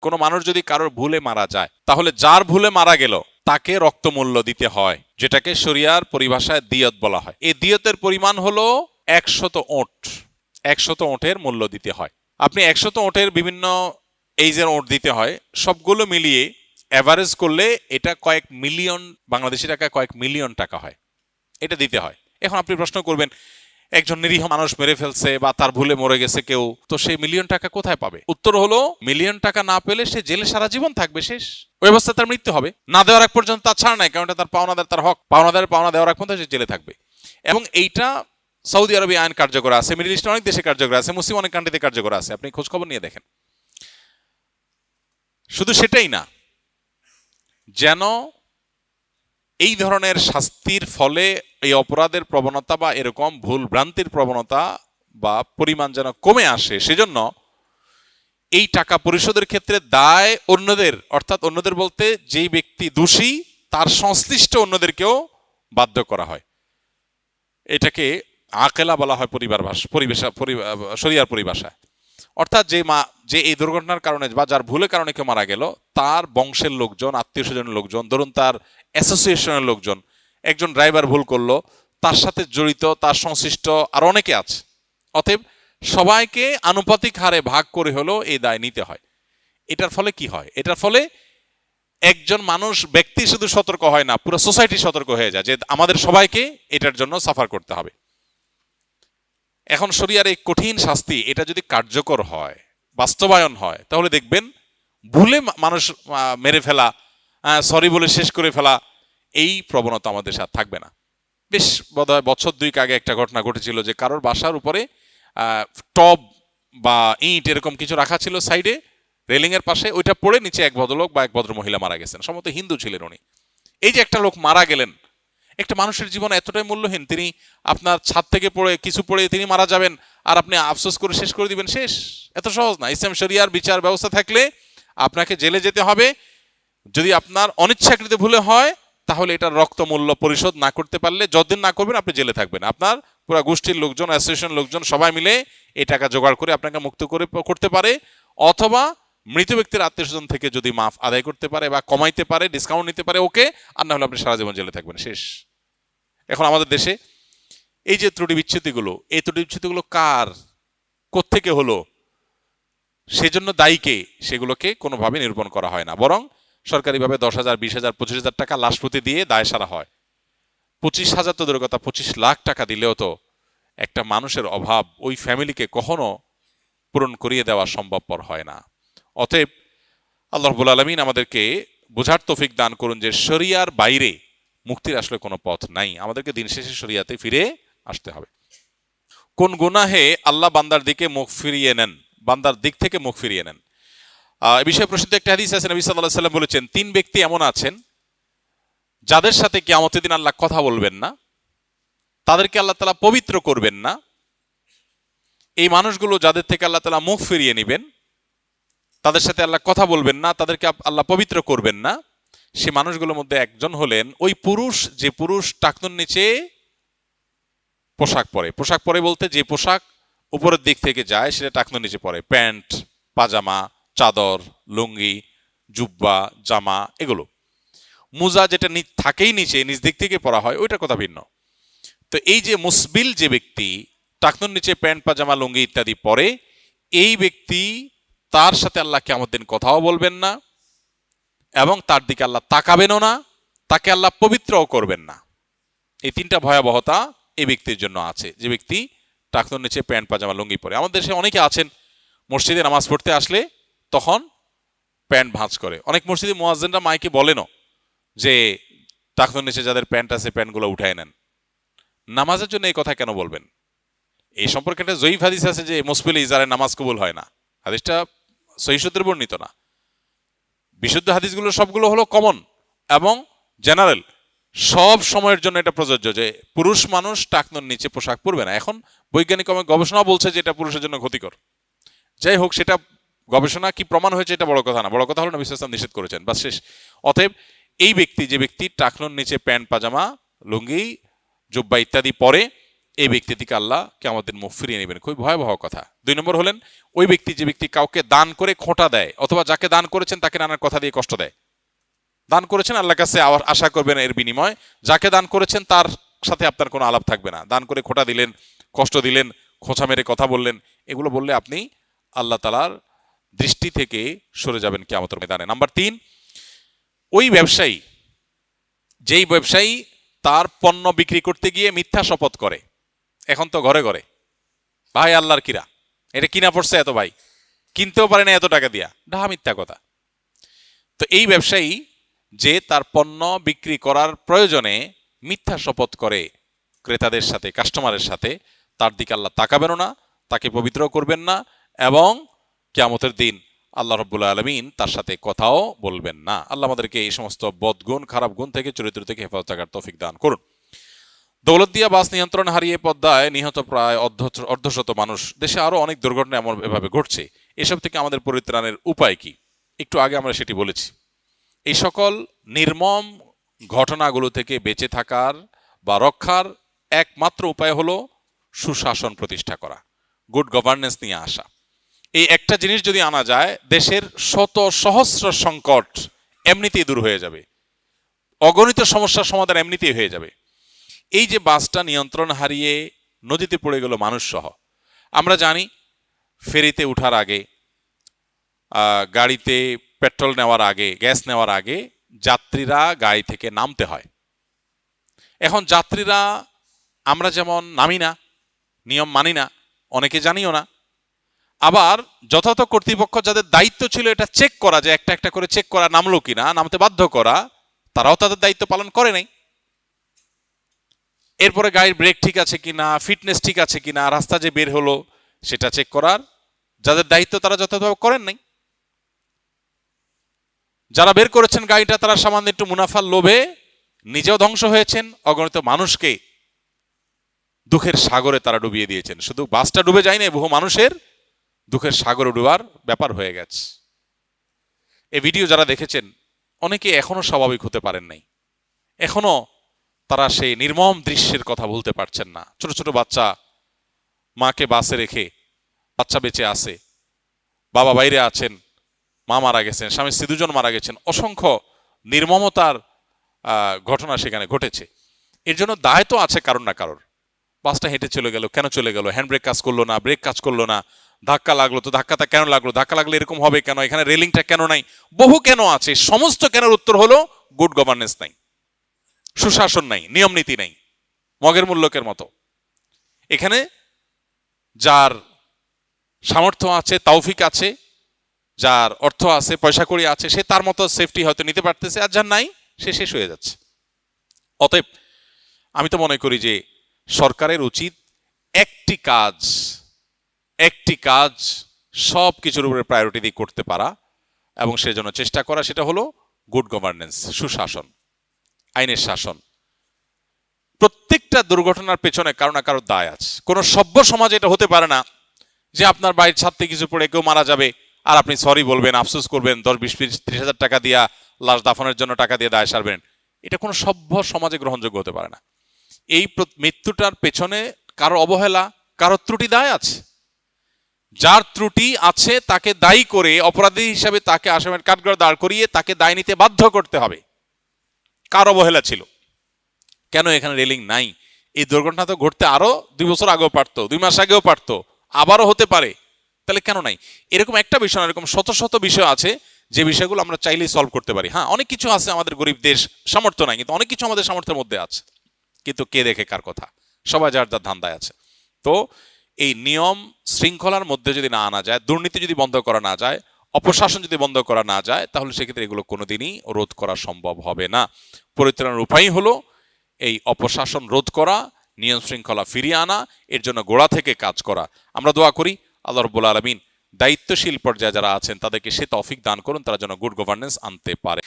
কোনো মানুষ যদি কারোর ভুলে মারা যায়, তাহলে যার ভুলে মারা গেল তাকে রক্তমূল্য দিতে হয়, যেটাকে শরিয়ার পরিভাষায় দিয়ত বলা হয়। এই দিয়তের পরিমাণ হলো 100 ওট। 100 ওটের মূল্য দিতে হয়। আপনি 100 ওটের বিভিন্ন এইজের ওট দিতে হয়, সবগুলো মিলিয়ে অ্যাভারেজ করলে এটা কয়েক মিলিয়ন বাংলাদেশি টাকা, কয়েক মিলিয়ন টাকা হয়। এটা দিতে হয়। এখন আপনি প্রশ্ন করবেন, একজন নিরীহ মানুষ মেরে ফেলছে বা তার ভুলে মরে গেছে কেউ, তো সে মিলিয়ন টাকা কোথায় পাবে? উত্তর হলো, মিলিয়ন টাকা না পেলে সে জেলে সারা জীবন থাকবে, শেষ। ওই অবস্থায় তার মৃত্যু হবে। না দেওয়ার এক পর্যন্ত তার ছাড় নাই, কারণ এটা তার পাওনাদার, তার হক। পাওনাদারের পাওনা দেওয়ার এক পর্যন্ত সে জেলে থাকবে। এবং এইটা সৌদি আরবে আইন কার্যকর আছে, মিডল ইস্টে অনেক দেশে কার্যকর আছে, মুসলিম অনেক কান্ট্রিতে কার্যকর আছে। আপনি খোঁজ খবর নিয়ে দেখেন। শুধু সেটাই না, যেন এই ধরনের শাস্তির ফলে এই অপরাধের প্রবণতা বা এরকম ভুল ভ্রান্তির প্রবণতা বা পরিমাণ যেন কমে আসে, সেজন্য এই টাকা পরিশোধের ক্ষেত্রে দায় অন্যদের, অর্থাৎ অন্যদের বলতে যেই ব্যক্তি দোষী তার সংশ্লিষ্ট অন্যদেরকেও বাধ্য করা হয়। এটাকে আকেলা বলা হয় শরিয়ার পরিভাষায়। অর্থাৎ যে এই দুর্ঘটনার কারণে বা যার ভুলের কারণে কেউ মারা গেল, তার বংশের লোকজন, আত্মীয় স্বজনের লোকজন, ধরুন তার অ্যাসোসিয়েশনের লোকজন, একজন ড্রাইভার ভুল করলো, তার সাথে জড়িত তার সংশ্লিষ্ট আর অনেকে আছে। অতএব সবাইকে আনুপাতিক হারে ভাগ করে হলেও এই দায় নিতে হয়। এটার ফলে কি হয়? এটার ফলে একজন ব্যক্তি শুধু সতর্ক হয় না, পুরো সোসাইটি সতর্ক হয়ে যায় যে আমাদের সবাইকে এটার জন্য সাফার করতে হবে। এখন শরিয়ার এই কঠিন শাস্তি, এটা যদি কার্যকর হয়, বাস্তবায়ন হয়, তাহলে দেখবেন ভুলে মানুষ মেরে ফেলা, সরি বলে শেষ করে ফেলা, এই প্রবণতা আমাদের সাথে থাকবে না। বেশ বোধহয় বছর 2 আগে একটা ঘটনা ঘটেছিল যে কারোর বাসার উপরে টব বা ইট এরকম কিছু রাখা ছিল সাইডে রেলিং এর পাশে, ওইটা পড়ে নিচে এক ভদ্রলোক বা এক ভদ্রমহিলা মারা গেছেন। সম্ভবত হিন্দু ছিলেন উনি। এই যে একটা লোক মারা গেলেন, একটা মানুষের জীবন এতটাই মূল্যহীন, তিনি আপনার ছাদ থেকে কিছু পড়ে তিনি মারা যাবেন, আর আপনি আফসোস করে শেষ করে দিবেন, শেষ। এত সহজ না। ইসলাম শরিয়ার বিচার ব্যবস্থা থাকলে আপনাকে জেলে যেতে হবে। যদি আপনার অনিচ্ছাকৃত ভুলে হয়, তাহলে এটার রক্ত মূল্য পরিশোধ না করতে পারলে, যতদিন না করবেন আপনি জেলে থাকবেন। আপনার পুরো গোষ্ঠীর লোকজন, অ্যাসোসিয়েশন লোকজন সবাই মিলে এই টাকা জোগাড় করে আপনাকে মুক্ত করতে পারে, অথবা মৃত ব্যক্তির আত্মীয় স্বজন থেকে যদি মাফ আদায় করতে পারে বা কমাইতে পারে, ডিসকাউন্ট নিতে পারে, ওকে। আর না হলে আপনি সারা জীবন জেলে থাকবেন, শেষ। এখন আমাদের দেশে এই যে ত্রুটি বিচ্ছুতিগুলো, এই ত্রুটি বিচ্ছুতিগুলো কার, কোত্থেকে হলো, সেজন্য দায়ীকে, সেগুলোকে কোনোভাবে নিরূপণ করা হয় না। বরং সরকারিভাবে 10,000, 20,000, 25,000 টাকা লাশপ্রতি দিয়ে দায় সারা হয়। 25,000 তো দূরের কথা, 25 লাখ টাকা দিলেও তো একটা মানুষের অভাব ওই ফ্যামিলিকে কখনো পূরণ করিয়ে দেওয়া সম্ভবপর হয় না। অতএব আল্লাহ রাব্বুল আলামিন আমাদেরকে বোঝার তৌফিক দান করুন যে শরিয়ার বাইরে মুক্তির আসলে কোনো পথ নাই। আমাদেরকে দিন শেষে শরিয়াতে ফিরে আসতে হবে। কোন গুনাহে আল্লাহ বান্দার দিকে মুখ ফিরিয়ে নেন, বান্দার দিক থেকে মুখ ফিরিয়ে নেন? এই বিষয়ে প্রসিদ্ধ একটা হাদিস আছে। নবী সাল্লাল্লাহু আলাইহি ওয়াসাল্লাম বলেছেন, 3 ব্যক্তি এমন আছেন যাদের সাথে কিয়ামতের দিন আল্লাহ কথা বলবেন না, তাদেরকে আল্লাহ তাআলা পবিত্র করবেন না। এই মানুষগুলো যাদের থেকে আল্লাহ তাআলা মুখ ফিরিয়ে নেবেন, তাদের সাথে আল্লাহ কথা বলবেন না, তাদেরকে আল্লাহ পবিত্র করবেন না। সে মানুষগুলোর মধ্যে একজন হলেন ওই পুরুষ, যে পুরুষ টাকনুর নিচে পোশাক পরে। পোশাক পরে বলতে যে পোশাক উপরের দিক থেকে যায় সেটা টাকনুর নিচে পরে, প্যান্ট, পাজামা, চাদর, লুঙ্গি, জুব্বা, জামা, এগুলো। মুজা যেটা থাকেই নিচে, নিচ দিক থেকে পরা হয়, ওইটার কথা ভিন্ন। তো এই যে মুসবিল যে ব্যক্তি টাকনুর নিচে প্যান্ট, পাজামা, লুঙ্গি ইত্যাদি পরে, এই ব্যক্তি, তার সাথে আল্লাহ কিয়ামত দিন কথাও বলবেন না এবং তার দিকে আল্লাহ তাকাবেনও না, তাকে আল্লাহ পবিত্রও করবেন না। এই 3টা ভয়াবহতা এই ব্যক্তির জন্য আছে, যে ব্যক্তি টাকনুর নিচে প্যান্ট, পাজামা, লুঙ্গি পরে। আমাদের দেশে অনেকে আছেন মসজিদে নামাজ পড়তে আসলে তখন প্যান্ট ভাঁজ করে। অনেক মসজিদে মুয়াজ্জিনরা মাইকে বলেনও যে টাকনুর নিচে যাদের প্যান্ট আছে প্যান্টগুলো উঠায় নেন। নামাজের জন্য এই কথা কেন বলবেন? এই সম্পর্কে একটা জয়ীফ হাদিস আছে যে মুসবিল ইজারে নামাজ কবুল হয় না। হাদিসটা সহিহ সূত্রে বর্ণিত না। বিশুদ্ধ হাদিসগুলো সবগুলো হলো কমন এবং জেনারেল, সব সময়ের জন্য এটা প্রযোজ্য যে পুরুষ মানুষ টাকনুর নিচে পোশাক পরবে না। এখন বৈজ্ঞানিক গবেষণা বলছে যে এটা পুরুষের জন্য ক্ষতিকর। যাই হোক, সেটা গবেষণা কি প্রমাণ হয়েছে এটা বড় কথা না, বড় কথা হলো নবী সাল্লাল্লাহু আলাইহি ওয়াসাল্লাম নিষেধ করেছেন, বাস, শেষ। অতএব এই ব্যক্তি, যে ব্যক্তি টাকনুর নিচে প্যান্ট, পাজামা, লুঙ্গি, জুব্বা ইত্যাদি পরে, এই ব্যক্তি থেকে আল্লাহ কিয়ামতের মুখ ফিরিয়ে নেবেন। খুবই ভয়াবহ কথা। 2 নম্বর হলেন ওই ব্যক্তি যে ব্যক্তি কাউকে দান করে খোঁটা দেয়, অথবা যাকে দান করেছেন তাকে নানান কথা দিয়ে কষ্ট দেয়। দান করেছেন, আল্লাহর কাছে আশা করবেন এর বিনিময়, যাকে দান করেছেন তার সাথে আপনার কোনো আলাপ থাকবে না। দান করে খোঁটা দিলেন, কষ্ট দিলেন, খোঁচা মেরে কথা বললেন, এগুলো বললে আপনি আল্লাহ তাআলার দৃষ্টি থেকে সরে যাবেন কিয়ামতের ময়দানে। নাম্বার 3, ওই ব্যবসায়ী, যেই ব্যবসায়ী তার পণ্য বিক্রি করতে গিয়ে মিথ্যা শপথ করে। এখন তো ঘরে ঘরে ভাই আল্লাহর কিরা, এটা কিনা পড়ছে এত, ভাই কিনতেও পারে না এত টাকা দিয়া, ডাহা মিথ্যা কথা। তো এই ব্যবসায়ী যে তার পণ্য বিক্রি করার প্রয়োজনে মিথ্যা শপথ করে ক্রেতাদের সাথে, কাস্টমারের সাথে, তার দিকে আল্লাহ তাকাবেনও না, তাকে পবিত্র করবেন না, এবং কিয়ামতের দিন আল্লাহ রাব্বুল আলামিন তার সাথে কথাও বলবেন না। আল্লাহ আমাদেরকে এই সমস্ত বদগুণ, খারাপ গুণ থেকে, চরিত্র থেকে হেফাজত থাকার তৌফিক দান করুন। দৌলতদিয়া বাস নিয়ন্ত্রণ হারিয়ে পদ্মায় নিহত প্রায় অর্ধশত মানুষ। দেশে আরো অনেক দুর্ঘটনা এমন এভাবে ঘটছে। এসব থেকে আমাদের পরিত্রাণের উপায় কি? একটু আগে আমরা সেটি বলেছি। এই সকল নির্মম ঘটনাগুলো থেকে বেঁচে থাকার বা রক্ষার একমাত্র উপায় হলো সুশাসন প্রতিষ্ঠা করা, গুড গভর্নেন্স নিয়ে আসা। এই একটা জিনিস যদি আনা যায়, দেশের শত সহস্র সংকট এমনিতেই দূর হয়ে যাবে, অগণিত সমস্যার সমাধান এমনিতেই হয়ে যাবে। এই যে বাসটা নিয়ন্ত্রণ হারিয়ে নদীতে পড়ে গেল মানুষ সহ, আমরা জানি ফেরিতে উঠার আগে, গাড়িতে পেট্রোল নেওয়ার আগে, গ্যাস নেওয়ার আগে যাত্রীরা গাড়ি থেকে নামতে হয়। এখন যাত্রীরা আমরা যেমন নামি না, নিয়ম মানি না, অনেকে জানিও না। আবার যথাযথ কর্তৃপক্ষ যাদের দায়িত্ব ছিল এটা চেক করা, যে একটা একটা করে চেক করা, নামলো কিনা, নামতে বাধ্য করা, তারাও তাদের দায়িত্ব পালন করে নাই। এরপরে গাড়ির ব্রেক ঠিক আছে কিনা, ফিটনেস ঠিক আছে কিনা, রাস্তা যে বের হলো সেটা চেক করার যাদের দায়িত্ব তারা যথাযথভাবে করেন নাই। যারা বের করেছেন গাড়িটা, তারা সামান্য একটু মুনাফার লোভে নিজেও ধ্বংস হয়েছেন, অগণিত মানুষকে দুঃখের সাগরে তারা ডুবিয়ে দিয়েছেন। শুধু বাসটা ডুবে যায় না, বহু মানুষের দুঃখের সাগরে ডুবার ব্যাপার হয়ে গেছে। এই ভিডিও যারা দেখেছেন অনেকে এখনো স্বাভাবিক হতে পারেন নাই, এখনো তারা সেই নির্মম দৃশ্যের কথা বলতে পারছেন না। ছোট ছোট বাচ্চা মাকে বাসে রেখে, বাচ্চা বেঁচে আছে, বাবা বাইরে আছেন, মা মারা গেছেন, স্বামী স্ত্রী দুজন মারা গেছেন, অসংখ্য নির্মমতার ঘটনা সেখানে ঘটেছে। এর জন্য দায় তো আছে কারণ না কারোর। বাসটা হেঁটে চলে গেল, কেন চলে গেল? হ্যান্ড ব্রেক কাজ করলো না, ব্রেক কাজ করলো না, ধাক্কা লাগলো, তো ধাক্কাটা কেন লাগলো? ধাক্কা লাগলে এরকম হবে কেন? এখানে রেলিংটা কেন নাই? বহু কেন আছে। সমস্ত কেনের উত্তর হলো গুড গভর্নেন্স নাই, সুশাসন নাই, নিয়ম নীতি নাই, মগের মূল্যকের মতো। এখানে যার সামর্থ্য আছে, তৌফিক আছে, যার অর্থ আছে, পয়সা কড়ি আছে, সে তার মতো সেফটি হয়তো নিতে পারতেছে, আর যার নাই সে শেষ হয়ে যাচ্ছে। অতএব আমি তো মনে করি যে সরকারের উচিত একটি কাজ সব কিছুর উপরে প্রায়োরিটি দিয়ে করতে পারা, এবং সেজন্য চেষ্টা করা, সেটা হলো গুড গভর্নেন্স, সুশাসন, আইনের শাসন। প্রত্যেকটা দুর্ঘটনার পেছনে কারো না কারো দায় আছে। কোনো সভ্য সমাজে এটা হতে পারে না যে আপনার বাড়ির ছাদ থেকে কিছু পড়ে কেউ মারা যাবে আর আপনি সরি বলবেন, আফসোস করবেন, 10, 20, 30 হাজার টাকা দিয়া লাশ দাফনের জন্য টাকা দিয়ে দায় সারবেন। এটা কোনো সভ্য সমাজে গ্রহণযোগ্য হতে পারে না। এই মৃত্যুটার পেছনে কারো অবহেলা, কারো ত্রুটি দায় আছে। যার ত্রুটি আছে তাকে দায়ী করে, অপরাধী হিসাবে তাকে আসামের কাঠগড়ায় দাঁড় করিয়ে তাকে দায় নিতে বাধ্য করতে হবে। কার অবহেলা ছিল? কেন এখানে রেলিং নাই? এই দুর্ঘটনা তো ঘটতে আরো 2 বছর আগেও পারতো, 2 মাস আগেও পারতো, আবারও হতে পারে, তাহলে কেন নাই? এরকম একটা বিষয় না, এরকম শত শত বিষয় আছে যে বিষয়গুলো আমরা চাইলেই সলভ করতে পারি। হ্যাঁ, অনেক কিছু আছে, আমাদের গরিব দেশ, সামর্থ্য নাই, কিন্তু অনেক কিছু আমাদের সামর্থ্যের মধ্যে আছে। কিন্তু কে দেখে কার কথা? সবাই যার যার ধান্দায় আছে। তো এই নিয়ম শৃঙ্খলার মধ্যে যদি না আনা যায়, দুর্নীতি যদি বন্ধ করা না যায়, অপশাসন যদি বন্ধ করা না যায়, তাহলে সেক্ষেত্রে এগুলো কোনোদিনই রোধ করা সম্ভব হবে না। পরিত্রাণের উপায় হলো এই অপশাসন রোধ করা, নিয়ম শৃঙ্খলা ফিরিয়ে আনা, এর জন্য গোড়া থেকে কাজ করা। আমরা দোয়া করি আল্লাহ রাব্বুল আলামিন দায়িত্বশীল পর্যায়ে যারা আছেন তাদেরকে সে তৌফিক দান করুন, তারা যেন গুড গভর্নেন্স আনতে পারে।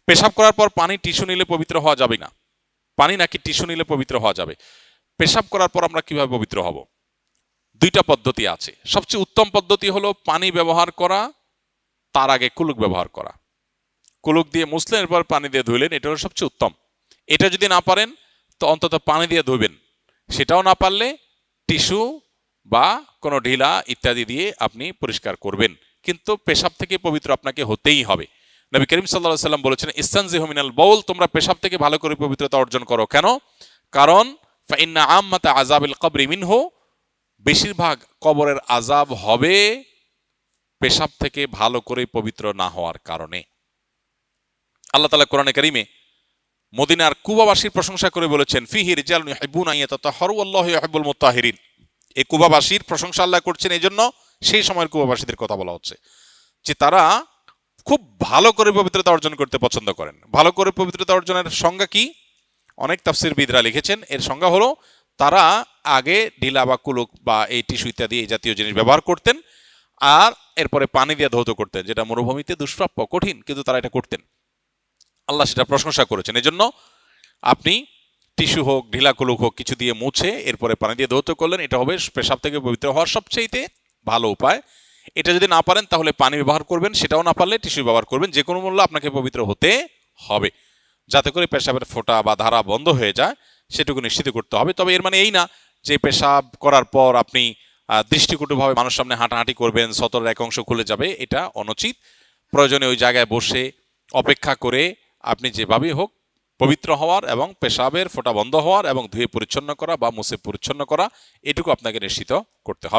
পেশাব করার পর পানি টিস্যু নিলে পবিত্র হওয়া যাবে না? পানি নাকি টিস্যু নিলে পবিত্র হওয়া যাবে? পেশাব করার পর আমরা কিভাবে পবিত্র হব? 2টা পদ্ধতি আছে। সবচেয়ে উত্তম পদ্ধতি হলো পানি ব্যবহার করা, তার আগে কুলুক ব্যবহার করা। কুলুক দিয়ে মুছলেন, এরপর পানি দিয়ে ধুইলেন, এটা হলো সবচেয়ে উত্তম। এটা যদি না পারেন তো অন্তত পানি দিয়ে ধুবেন। সেটাও না পারলে টিস্যু বা কোনো ঢিলা ইত্যাদি দিয়ে আপনি পরিষ্কার করবেন, কিন্তু পেশাব থেকে পবিত্র আপনাকে হতেই হবে। নবী করিম সাল্লাল্লাহু আলাইহি ওয়াসাল্লাম বলেছেন, ইস্তানজিহু মিনাল বাউল, তোমরা পেশাব থেকে ভালো করে পবিত্রতা অর্জন করো। কেন? কারণ ফাইন্না আম্মাতা আযাবিল কবরি মিনহু, বেশিরভাগ কবরের আযাব হবে পেশাব থেকে ভালো করে পবিত্র না হওয়ার কারণে। আল্লাহ তাআলা কোরআনে কারীমে মদিনার কুবাবাসীর প্রশংসা করে বলেছেন, ফিহি রিজালুন ইউহিব্বুনা আন ইয়াতাতাহহারু ওয়াল্লাহু ইউহিব্বুল মুত্তাহিরিন। এই কুবাবাসীর প্রশংসা আল্লাহ করছেন, এই জন্য সেই সময়ের কুবাবাসীদের কথা বলা হচ্ছে যে তারা খুব ভালো করে পবিত্রতা অর্জন করতে পছন্দ করেন। ভালো করে পবিত্রতা অর্জনের সংজ্ঞা কি? অনেক তাফসীরবিদরা লিখেছেন, এর সংজ্ঞা হলো তারা আগে ঢিলা বা কুলুক বা এই টিস্যু ইত্যাদি এই জাতীয় জিনিস ব্যবহার করতেন, আর এরপরে পানি দিয়ে ধৌত করতেন, যেটা মরুভূমিতে দুষ্প্রাপ্য, কঠিন, কিন্তু তারা এটা করতেন। আল্লাহ সেটা প্রশংসা করেছেন। এই জন্য আপনি টিস্যু হোক, ঢিলা কুলুক হোক, কিছু দিয়ে মুছে এরপরে পানি দিয়ে ধৌত করলেন, এটা হবে পেশাব থেকে পবিত্র হওয়ার সবচেয়ে ভালো উপায়। এটা যদি না পারেন তাহলে পানি ব্যবহার করবেন, সেটাও না পারলে টিস্যু ব্যবহার করবেন। যে কোনো মূল্যে আপনাকে পবিত্র হতে হবে, যাতে করে পেশাবের ফোঁটা বা ধারা বন্ধ হয়ে যায়, সেটুকু নিশ্চিত করতে হবে। তবে এর মানে এই না যে পেশাব করার পর আপনি দৃষ্টিকটুভাবে মানুষের সামনে হাঁটাহাঁটি করবেন, সতরের এক অংশ খুলে যাবে, এটা অনুচিত। প্রয়োজনে ওই জায়গায় বসে অপেক্ষা করে আপনি যেভাবেই হোক পবিত্র হওয়ার এবং পেশাবের ফোঁটা বন্ধ হওয়ার এবং ধুয়ে পরিচ্ছন্ন করা বা মুছে পরিচ্ছন্ন করা, এটুকু আপনাকে নিশ্চিত করতে হবে।